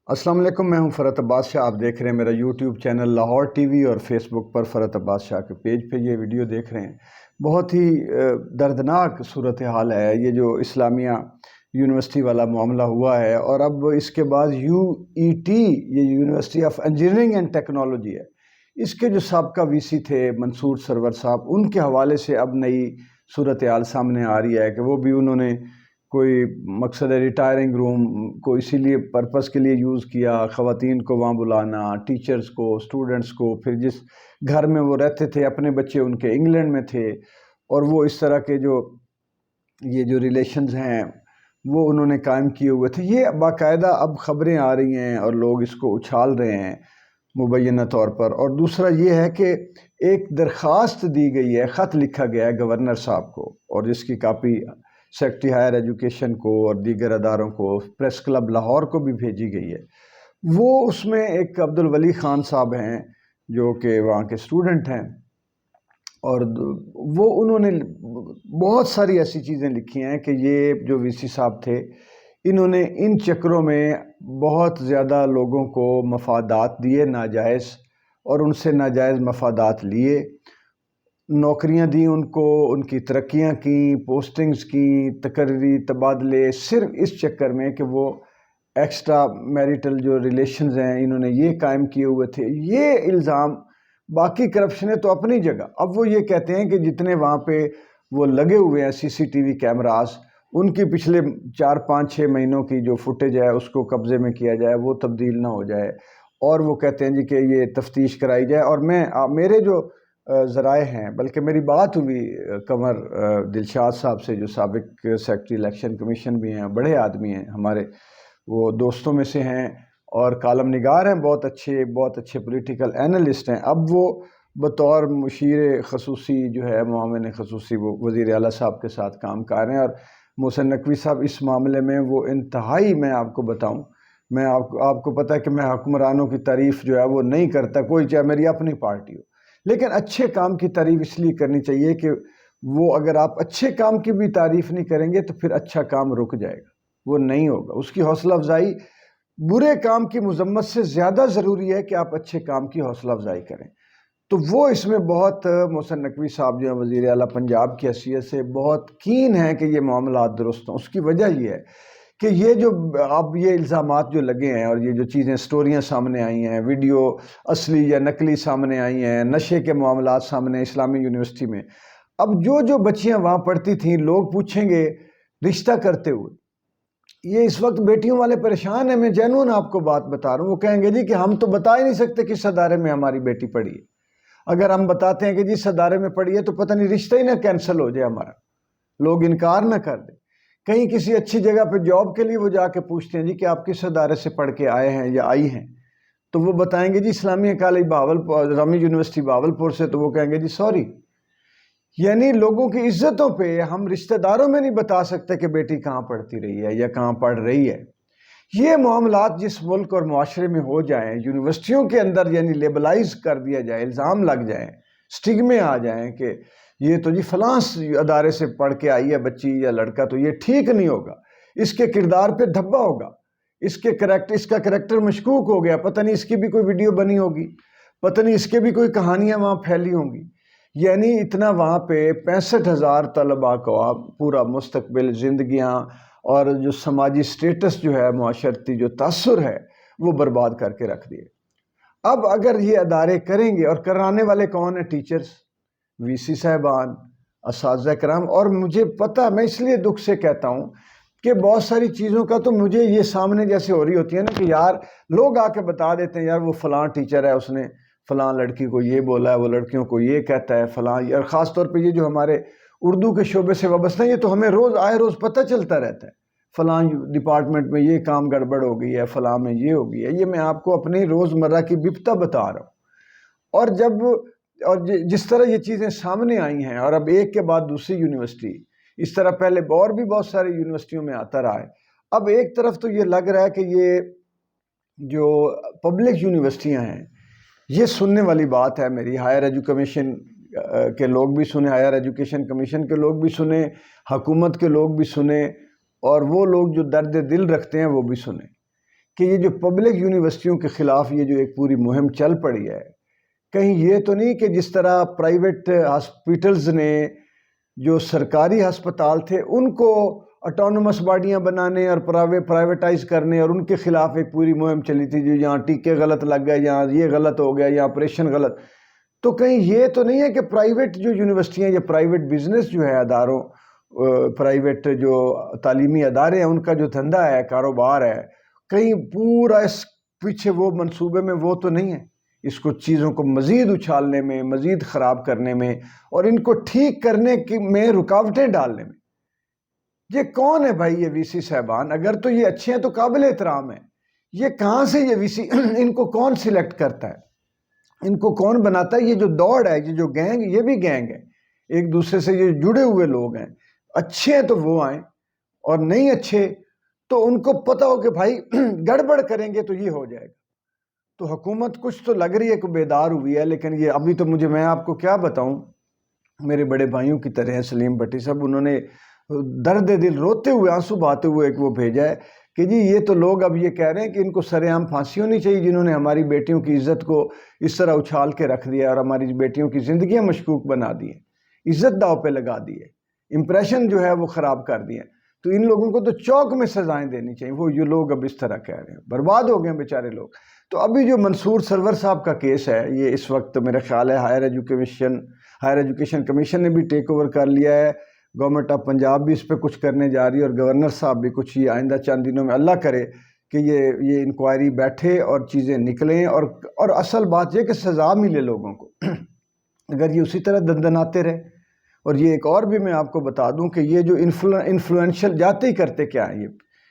السلام علیکم، میں ہوں فرحت عباس شاہ۔ آپ دیکھ رہے ہیں میرا YouTube channel Lahore T V اور فیس بک پر فرحت عباس شاہ کے پیج پہ یہ ویڈیو دیکھ رہے ہیں۔ بہت ہی دردناک صورتحال ہے یہ جو اسلامیہ یونیورسٹی والا معاملہ ہوا ہے، اور اب اس کے بعد UET یہ university of engineering and technology ہے، اس کے جو سابقہ وی سی تھے منصور سرور صاحب، ان کے حوالے سے اب نئی صورتحال سامنے آ رہی ہے کہ وہ بھی انہوں نے کوئی مقصد ریٹائرنگ روم کو اسی لیے پرپس کے لیے یوز کیا، خواتین کو وہاں بلانا، ٹیچرز کو، اسٹوڈنٹس کو، پھر جس گھر میں وہ رہتے تھے اپنے بچے ان کے انگلینڈ میں تھے، اور وہ اس طرح کے یہ جو ریلیشنز ہیں وہ انہوں نے قائم کیے ہوئے تھے۔ یہ باقاعدہ اب خبریں آ رہی ہیں اور لوگ اس کو اچھال رہے ہیں مبینہ طور پر۔ اور دوسرا یہ ہے کہ ایک درخواست دی گئی ہے، خط لکھا گیا ہے گورنر صاحب کو، اور جس کی کاپی سیکرٹری ہائر ایجوکیشن کو اور دیگر اداروں کو، پریس کلب لاہور کو بھی بھیجی گئی ہے۔ وہ اس میں ایک عبدالولی خان صاحب ہیں جو کہ وہاں کے اسٹوڈنٹ ہیں، اور وہ انہوں نے بہت ساری ایسی چیزیں لکھی ہیں کہ یہ جو وی سی صاحب تھے انہوں نے ان چکروں میں بہت زیادہ لوگوں کو مفادات دیے ناجائز، اور ان سے ناجائز مفادات لیے، نوکریاں دیں ان کو، ان کی ترقیاں کی، پوسٹنگز کی، تقرری تبادلے، صرف اس چکر میں کہ وہ ایکسٹرا میریٹل جو ریلیشنز ہیں انہوں نے یہ قائم کیے ہوئے تھے۔ یہ الزام، باقی کرپشنیں تو اپنی جگہ، اب وہ یہ کہتے ہیں کہ جتنے وہاں پہ وہ لگے ہوئے ہیں CCTV کیمراز، ان کی پچھلے 4-5-6 مہینوں کی جو فوٹیج ہے اس کو قبضے میں کیا جائے، وہ تبدیل نہ ہو جائے، اور وہ کہتے ہیں جی کہ یہ تفتیش کرائی جائے۔ اور میرے جو ذرائع ہیں، بلکہ میری بات ہوئی قمر دلشاد صاحب سے جو سابق سیکرٹری الیکشن کمیشن بھی ہیں، بڑے آدمی ہیں ہمارے، وہ دوستوں میں سے ہیں اور کالم نگار ہیں، بہت اچھے پولیٹیکل اینالسٹ ہیں۔ اب وہ بطور مشیر خصوصی جو ہے، معاون خصوصی، وہ وزیر اعلیٰ صاحب کے ساتھ کام کر رہے ہیں، اور محسن نقوی صاحب اس معاملے میں وہ انتہائی، میں آپ کو بتاؤں، میں آپ کو پتہ ہے کہ میں حکمرانوں کی تعریف جو ہے وہ نہیں کرتا کوئی، چاہے میری اپنی پارٹی ہو، لیکن اچھے کام کی تعریف اس لیے کرنی چاہیے کہ وہ، اگر آپ اچھے کام کی بھی تعریف نہیں کریں گے تو پھر اچھا کام رک جائے گا، وہ نہیں ہوگا۔ اس کی حوصلہ افزائی برے کام کی مذمت سے زیادہ ضروری ہے کہ آپ اچھے کام کی حوصلہ افزائی کریں۔ تو وہ اس میں بہت، محسن نقوی صاحب جو ہیں وزیر اعلیٰ پنجاب کی حیثیت سے بہت کین ہیں کہ یہ معاملات درست ہوں۔ اس کی وجہ یہ ہے کہ یہ جو اب یہ الزامات جو لگے ہیں، اور یہ جو چیزیں، سٹوریاں سامنے آئی ہیں، ویڈیو اصلی یا نقلی سامنے آئی ہیں، نشے کے معاملات سامنے اسلامی یونیورسٹی میں، اب جو بچیاں وہاں پڑھتی تھیں، لوگ پوچھیں گے رشتہ کرتے ہوئے، یہ اس وقت بیٹیوں والے پریشان ہیں، میں جینوئن آپ کو بات بتا رہا ہوں۔ وہ کہیں گے جی کہ ہم تو بتا ہی نہیں سکتے کس ادارے میں ہماری بیٹی پڑھی ہے، اگر ہم بتاتے ہیں کہ جس ادارے میں پڑھی ہے تو پتہ نہیں رشتہ ہی نہ کینسل ہو جائے ہمارا، لوگ انکار نہ کر دیں۔ کہیں کسی اچھی جگہ پہ جاب کے لیے وہ جا کے پوچھتے ہیں جی کہ آپ کس ادارے سے پڑھ کے آئے ہیں یا آئی ہیں، تو وہ بتائیں گے جی اسلامیہ کالج بہاولپور، اسلامی یونیورسٹی بہاولپور سے، تو وہ کہیں گے جی سوری۔ یعنی لوگوں کی عزتوں پہ ہم رشتہ داروں میں نہیں بتا سکتے کہ بیٹی کہاں پڑھتی رہی ہے یا کہاں پڑھ رہی ہے۔ یہ معاملات جس ملک اور معاشرے میں ہو جائیں، یونیورسٹیوں کے اندر یعنی لیبلائز کر دیا جائے، الزام لگ جائیں، سٹگمے آ جائیں کہ یہ تو جی فلاں ادارے سے پڑھ کے آئی ہے بچی یا لڑکا، تو یہ ٹھیک نہیں ہوگا، اس کے کردار پہ دھبا ہوگا، اس کا کریکٹر مشکوک ہو گیا، پتہ نہیں اس کی بھی کوئی ویڈیو بنی ہوگی، پتہ نہیں اس کے بھی کوئی کہانیاں وہاں پھیلی ہوں گی۔ یعنی اتنا وہاں پہ 65,000 طلباء کو پورا مستقبل، زندگیاں، اور جو سماجی سٹیٹس جو ہے، معاشرتی جو تاثر ہے، وہ برباد کر کے رکھ دیے۔ اب اگر یہ ادارے کریں گے، اور کرانے والے کون ہیں؟ ٹیچرز، وی سی صاحبان، اساتذہ کرام۔ اور مجھے پتہ، میں اس لیے دکھ سے کہتا ہوں کہ بہت ساری چیزوں کا تو مجھے یہ سامنے جیسے ہو رہی ہوتی ہے نا کہ یار لوگ آ کے بتا دیتے ہیں، یار وہ فلاں ٹیچر ہے، اس نے فلاں لڑکی کو یہ بولا ہے، وہ لڑکیوں کو یہ کہتا ہے فلاں، اور خاص طور پہ یہ جو ہمارے اردو کے شعبے سے وابستہ ہیں، یہ تو ہمیں آئے روز پتہ چلتا رہتا ہے، فلاں ڈپارٹمنٹ میں یہ کام گڑبڑ ہو گئی ہے، فلاں میں یہ ہو گئی ہے۔ یہ میں آپ کو اپنی روزمرہ کی بپتا بتا رہا ہوں۔ اور جس طرح یہ چیزیں سامنے آئی ہیں، اور اب ایک کے بعد دوسری یونیورسٹی، اس طرح پہلے اور بھی بہت ساری یونیورسٹیوں میں آتا رہا ہے۔ اب ایک طرف تو یہ لگ رہا ہے کہ یہ جو پبلک یونیورسٹیاں ہیں، یہ سننے والی بات ہے میری، ہائر ایجوکیشن کے لوگ بھی سنیں، ہائر ایجوکیشن کمیشن کے لوگ بھی سنیں، حکومت کے لوگ بھی سنیں، اور وہ لوگ جو درد دل رکھتے ہیں وہ بھی سنیں کہ یہ جو پبلک یونیورسٹیوں کے خلاف یہ جو ایک پوری مہم چل پڑی ہے، کہیں یہ تو نہیں کہ جس طرح پرائیویٹ ہاسپٹلز نے جو سرکاری ہسپتال تھے ان کو اٹانومس باڈیاں بنانے اور پرائیویٹائز کرنے، اور ان کے خلاف ایک پوری مہم چلی تھی جو یہاں ٹیکے غلط لگ گئے، یہاں یہ غلط ہو گیا، یہاں آپریشن غلط. تو کہیں یہ تو نہیں ہے کہ پرائیویٹ جو یونیورسٹیاں یا پرائیویٹ بزنس جو ہے اداروں، پرائیویٹ جو تعلیمی ادارے ہیں ان کا جو دھندا ہے، کاروبار ہے، کہیں پورا اس پیچھے وہ منصوبے میں وہ تو نہیں ہے اس کو چیزوں کو مزید اچھالنے میں، مزید خراب کرنے میں اور ان کو ٹھیک کرنے میں رکاوٹیں ڈالنے میں. یہ کون ہے بھائی یہ وی سی صاحبان؟ اگر تو یہ اچھے ہیں تو قابل احترام ہے. یہ کہاں سے یہ وی سی ان کو کون سلیکٹ کرتا ہے، ان کو کون بناتا ہے؟ یہ جو دوڑ ہے، یہ جو گینگ، یہ بھی گینگ ہے، ایک دوسرے سے یہ جڑے ہوئے لوگ ہیں. اچھے ہیں تو وہ آئیں اور نہیں اچھے تو ان کو پتہ ہو کہ بھائی گڑبڑ کریں گے تو یہ ہو جائے گا. تو حکومت کچھ تو لگ رہی ہے کہ بیدار ہوئی ہے، لیکن یہ ابھی تو میں آپ کو کیا بتاؤں، میرے بڑے بھائیوں کی طرح ہیں سلیم بھٹی صاحب، انہوں نے درد دل روتے ہوئے، آنسو بہاتے ہوئے ایک وہ بھیجا ہے کہ جی یہ تو لوگ اب یہ کہہ رہے ہیں کہ ان کو سر عام پھانسی ہونی چاہیے جنہوں نے ہماری بیٹیوں کی عزت کو اس طرح اچھال کے رکھ دیا اور ہماری بیٹیوں کی زندگیاں مشکوک بنا دی ہیں، عزت داؤ پہ لگا دی ہے، امپریشن جو ہے وہ خراب کر دیا. تو ان لوگوں کو تو چوک میں سزائیں دینی چاہیے. وہ یہ لوگ اب اس طرح کہہ رہے ہیں، برباد ہو گئے ہیں بیچارے لوگ. تو ابھی جو منصور سرور صاحب کا کیس ہے، یہ اس وقت میرا خیال ہے ہائر ایجوکیشن کمیشن نے بھی ٹیک اوور کر لیا ہے، گورنمنٹ آف پنجاب بھی اس پہ کچھ کرنے جا رہی ہے، اور گورنر صاحب بھی کچھ یہ آئندہ چند دنوں میں اللہ کرے کہ یہ انکوائری بیٹھے اور چیزیں نکلیں، اور اصل بات یہ کہ سزا ملے لوگوں کو. اگر یہ اسی طرح دندناتے رہے. اور یہ ایک اور بھی میں آپ کو بتا دوں کہ یہ جو انفلوئنشل جاتے ہی کرتے کیا ہیں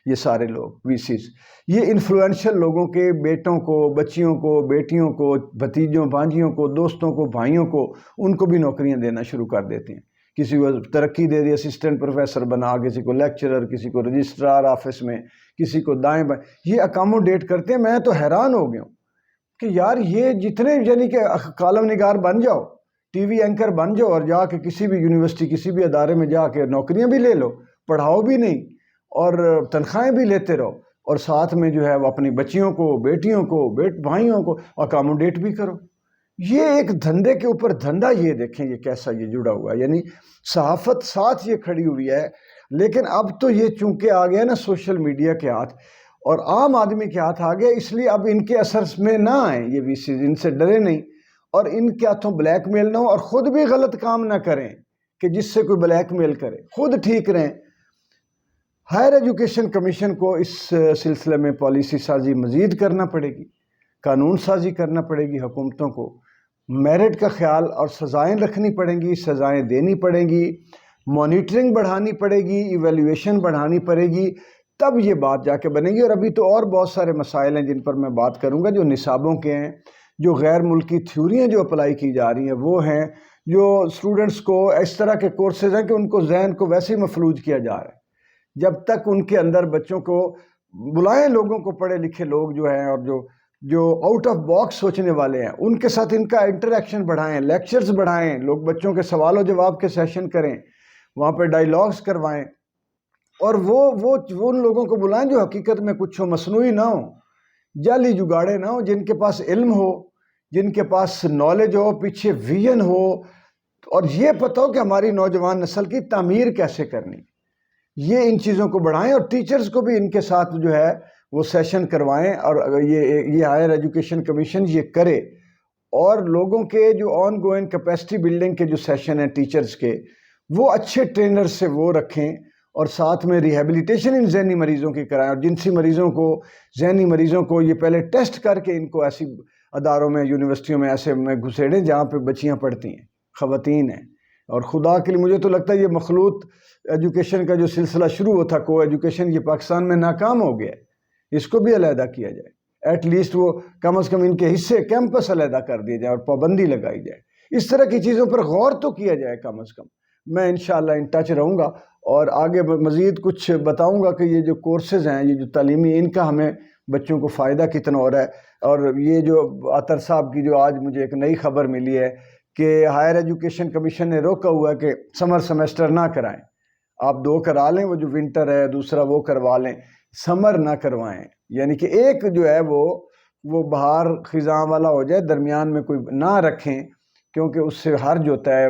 یہ سارے لوگ وی سیز، یہ انفلوئنشل لوگوں کے بیٹوں کو، بچیوں کو، بیٹیوں کو، بھتیجوں بھانجیوں کو، دوستوں کو، بھائیوں کو، ان کو بھی نوکریاں دینا شروع کر دیتے ہیں. کسی کو ترقی دے دی، اسسٹنٹ پروفیسر بنا، کسی کو لیکچرر، کسی کو رجسٹرار آفس میں، کسی کو دائیں بائیں، یہ اکاموڈیٹ کرتے ہیں. میں تو حیران ہو گیا ہوں کہ یار یہ جتنے یعنی کہ کالم نگار بن جاؤ، ٹی وی اینکر بن جاؤ اور جا کے کسی بھی یونیورسٹی، کسی بھی ادارے میں جا کے نوکریاں بھی لے لو، پڑھاؤ بھی نہیں اور تنخواہیں بھی لیتے رہو، اور ساتھ میں جو ہے وہ اپنی بچیوں کو، بیٹیوں کو، بھائیوں کو اکاموڈیٹ بھی کرو. یہ ایک دھندے کے اوپر دھندا. یہ دیکھیں یہ کیسا یہ جڑا ہوا ہے، یعنی صحافت ساتھ یہ کھڑی ہوئی ہے. لیکن اب تو یہ چونکہ آ گیا نا سوشل میڈیا کے ہاتھ اور عام آدمی کے ہاتھ آ گیا، اس لیے اب ان کے اثر میں نہ آئیں یہ وی سیز، ان سے ڈرے نہیں اور ان کے ہاتھوں بلیک میل نہ ہو، اور خود بھی غلط کام نہ کریں کہ جس سے کوئی بلیک میل کرے، خود ٹھیک رہیں. ہائر ایجوکیشن کمیشن کو اس سلسلے میں پالیسی سازی مزید کرنا پڑے گی، قانون سازی کرنا پڑے گی. حکومتوں کو میرٹ کا خیال اور سزائیں رکھنی پڑیں گی، سزائیں دینی پڑیں گی، مانیٹرنگ بڑھانی پڑے گی، ایویلیویشن بڑھانی پڑے گی، تب یہ بات جا کے بنے گی. اور ابھی تو اور بہت سارے مسائل ہیں جن پر میں بات کروں گا، جو نصابوں کے ہیں، جو غیر ملکی تھیوریاں جو اپلائی کی جا رہی ہیں وہ ہیں، جو اسٹوڈنٹس کو اس طرح کے کورسز ہیں کہ ان کو ذہن کو ویسے ہی مفلوج کیا جا رہا ہے. جب تک ان کے اندر بچوں کو بلائیں، لوگوں کو، پڑھے لکھے لوگ جو ہیں اور جو آؤٹ آف باکس سوچنے والے ہیں، ان کے ساتھ ان کا انٹریکشن بڑھائیں، لیکچرز بڑھائیں، لوگ بچوں کے سوال و جواب کے سیشن کریں، وہاں پہ ڈائیلاگز کروائیں، اور وہ ان لوگوں کو بلائیں جو حقیقت میں کچھ ہو، مصنوعی نہ ہو، جعلی جگاڑے نہ ہو، جن کے پاس علم ہو، جن کے پاس نالج ہو، پیچھے ویژن ہو، اور یہ پتہ ہو کہ ہماری نوجوان نسل کی تعمیر کیسے کرنی. یہ ان چیزوں کو بڑھائیں اور ٹیچرز کو بھی ان کے ساتھ جو ہے وہ سیشن کروائیں. اور یہ ہائر ایجوکیشن کمیشن یہ کرے، اور لوگوں کے جو آن گوئنگ کیپیسٹی بلڈنگ کے جو سیشن ہیں ٹیچرز کے، وہ اچھے ٹرینر سے وہ رکھیں، اور ساتھ میں ریہیبلیٹیشن ان ذہنی مریضوں کی کرائیں، اور جنسی مریضوں کو، ذہنی مریضوں کو یہ پہلے ٹیسٹ کر کے ان کو ایسی اداروں میں، یونیورسٹیوں میں ایسے میں گھسیڑیں جہاں پہ بچیاں پڑھتی ہیں، خواتین ہیں. اور خدا کے لیے مجھے تو لگتا ہے یہ مخلوط ایجوکیشن کا جو سلسلہ شروع ہوا تھا، کو ایجوکیشن، یہ پاکستان میں ناکام ہو گیا ہے. اس کو بھی علیحدہ کیا جائے، ایٹ لیسٹ وہ کم از کم ان کے حصے کیمپس علیحدہ کر دیے جائیں اور پابندی لگائی جائے. اس طرح کی چیزوں پر غور تو کیا جائے کم از کم. میں انشاءاللہ ان ٹچ رہوں گا اور آگے مزید کچھ بتاؤں گا کہ یہ جو کورسز ہیں، یہ جو تعلیمی، ان کا ہمیں بچوں کو فائدہ کتنا ہو رہا ہے. اور یہ جو عطر صاحب کی جو آج مجھے ایک نئی خبر ملی ہے کہ ہائر ایجوکیشن کمیشن نے روکا ہوا ہے کہ سمر سمیسٹر نہ کرائیں، آپ 2 کرا لیں، وہ جو ونٹر ہے دوسرا وہ کروا لیں. سمر نہ کروائیں، یعنی کہ ایک جو ہے وہ بہار خزاں والا ہو جائے، درمیان میں کوئی نہ رکھیں، کیونکہ اس سے حرج ہوتا ہے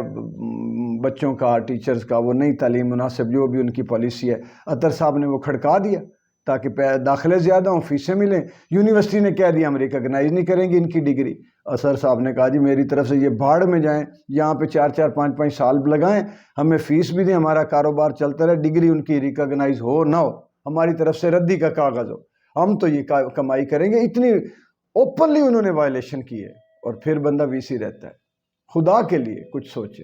بچوں کا، ٹیچرز کا، وہ نئی تعلیم مناسب جو بھی ان کی پالیسی ہے۔ اطہر صاحب نے وہ کھڑکا دیا تاکہ داخلے زیادہ ہوں، فیسیں ملیں۔ یونیورسٹی نے کہہ دیا ہم ریکگنائز نہیں کریں گے ان کی ڈگری۔ اطہر صاحب نے کہا جی میری طرف سے یہ بھاڑ میں جائیں، یہاں پہ 4 5 5 سال لگائیں، ہمیں فیس بھی دیں، ہمارا کاروبار چلتا رہے، ڈگری ان کی ریکگنائز ہو نہ ہو، ہماری طرف سے ردی کا کاغذ ہو، ہم تو یہ کمائی کریں گے۔ اتنی اوپنلی انہوں نے وائلیشن کی ہے، اور پھر بندہ وی سی رہتا ہے۔ خدا کے لیے کچھ سوچے۔